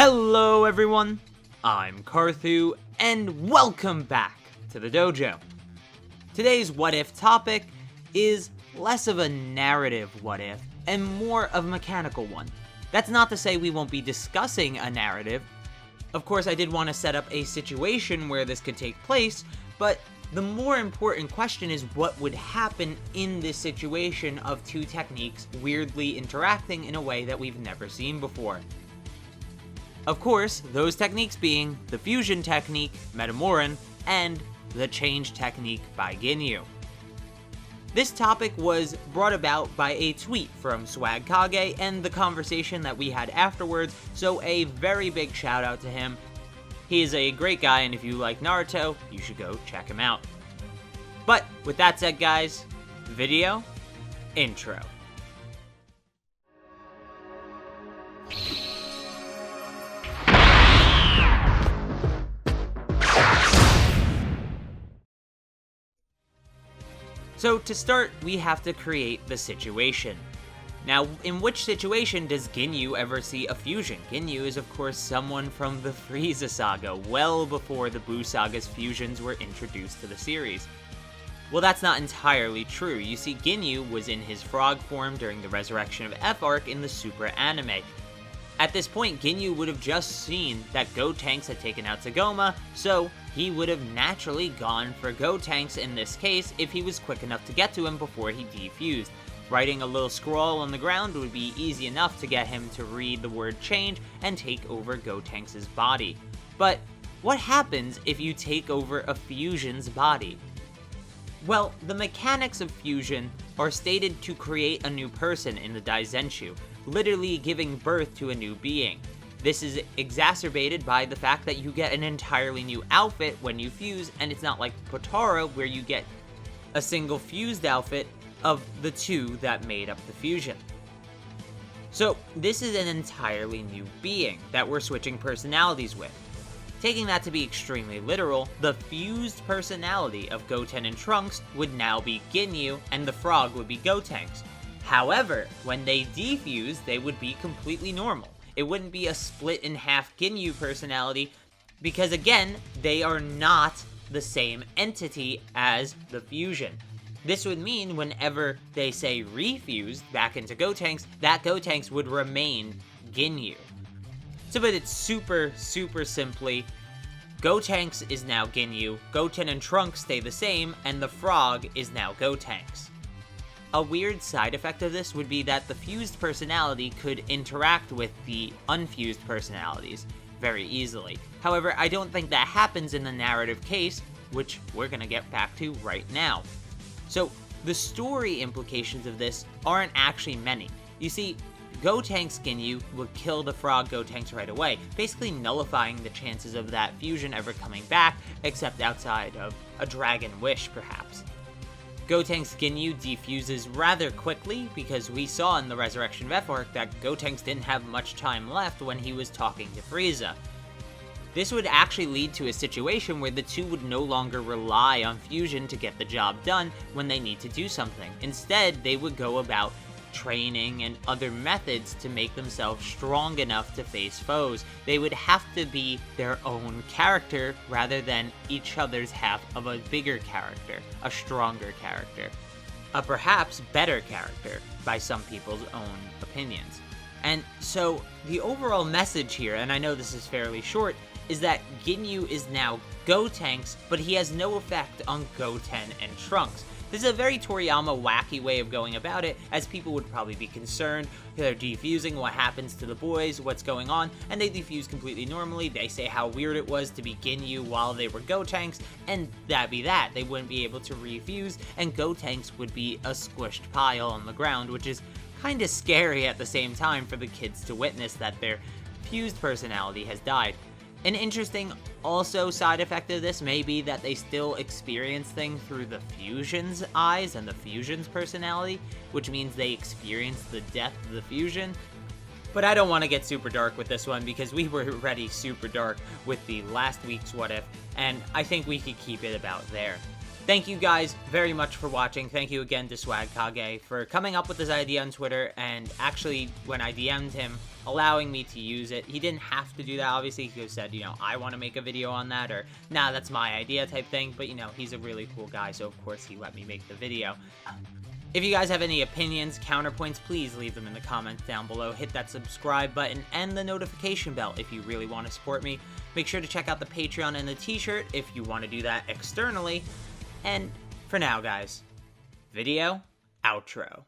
Hello everyone, I'm Carthu, and welcome back to the dojo. Today's what if topic is less of a narrative what if and more of a mechanical one. That's not to say we won't be discussing a narrative. Of course, I did want to set up a situation where this could take place, but the more important question is what would happen in this situation of two techniques weirdly interacting in a way that we've never seen before. Of course, those techniques being the fusion technique, Metamoran, and the change technique by Ginyu. This topic was brought about by a tweet from Swag Kage and the conversation that we had afterwards, so a very big shout out to him. He is a great guy, and if you like Naruto, you should go check him out. But with that said, guys, video intro. So to start, we have to create the situation. Now, in which situation does Ginyu ever see a fusion? Ginyu is of course someone from the Frieza saga, well before the Buu saga's fusions were introduced to the series. Well, that's not entirely true. You see, Ginyu was in his frog form during the resurrection of F arc in the Super anime. At this point, Ginyu would have just seen that Gotenks had taken out Sagoma, so he would have naturally gone for Gotenks in this case if he was quick enough to get to him before he defused. Writing a little scroll on the ground would be easy enough to get him to read the word change and take over Gotenks' body. But what happens if you take over a fusion's body? Well, the mechanics of fusion are stated to create a new person in the Daizenshu, literally giving birth to a new being. This is exacerbated by the fact that you get an entirely new outfit when you fuse, and it's not like Potara where you get a single fused outfit of the two that made up the fusion. So this is an entirely new being that we're switching personalities with. Taking that to be extremely literal, the fused personality of Goten and Trunks would now be Ginyu, and the frog would be Gotenks. However, when they defuse, they would be completely normal. It wouldn't be a split in half Ginyu personality, because again, they are not the same entity as the fusion. This would mean whenever they say refused back into Gotenks, that Gotenks would remain Ginyu. To put it super simply, Gotenks is now Ginyu, Goten and Trunks stay the same, and the frog is now Gotenks. A weird side effect of this would be that the fused personality could interact with the unfused personalities very easily. However, I don't think that happens in the narrative case, which we're gonna get back to right now. So, the story implications of this aren't actually many. You see, Gotenks Ginyu would kill the frog Gotenks right away, basically nullifying the chances of that fusion ever coming back, except outside of a dragon wish, perhaps. Gotenks Ginyu defuses rather quickly, because we saw in the Resurrection of F arc that Gotenks didn't have much time left when he was talking to Frieza. This would actually lead to a situation where the two would no longer rely on fusion to get the job done when they need to do something. Instead, they would go about training and other methods to make themselves strong enough to face foes. They would have to be their own character rather than each other's half of a bigger character, a stronger character, a perhaps better character by some people's own opinions. And so the overall message here, and I know this is fairly short, is that Ginyu is now Gotenks, but he has no effect on Goten and Trunks. This is a very Toriyama wacky way of going about it, as people would probably be concerned. They're defusing, what happens to the boys, what's going on, and they defuse completely normally. They say how weird it was to be Ginyu while they were Gotenks, and that'd be that. They wouldn't be able to refuse, and Gotenks would be a squished pile on the ground, which is kinda scary at the same time for the kids to witness that their fused personality has died. An interesting also side effect of this may be that they still experience things through the fusion's eyes and the fusion's personality, which means they experience the death of the fusion. But I don't want to get super dark with this one because we were already super dark with the last week's What If, and I think we could keep it about there. Thank you guys very much for watching. Thank you again to Swag Kage for coming up with this idea on Twitter, and actually, when I DM'd him, allowing me to use it. He didn't have to do that, obviously. He could have said, you know, I want to make a video on that, or, nah, that's my idea type thing. But, you know, he's a really cool guy, so of course he let me make the video. If you guys have any opinions, counterpoints, please leave them in the comments down below. Hit that subscribe button and the notification bell if you really want to support me. Make sure to check out the Patreon and the t-shirt if you want to do that externally. And for now, guys, video outro.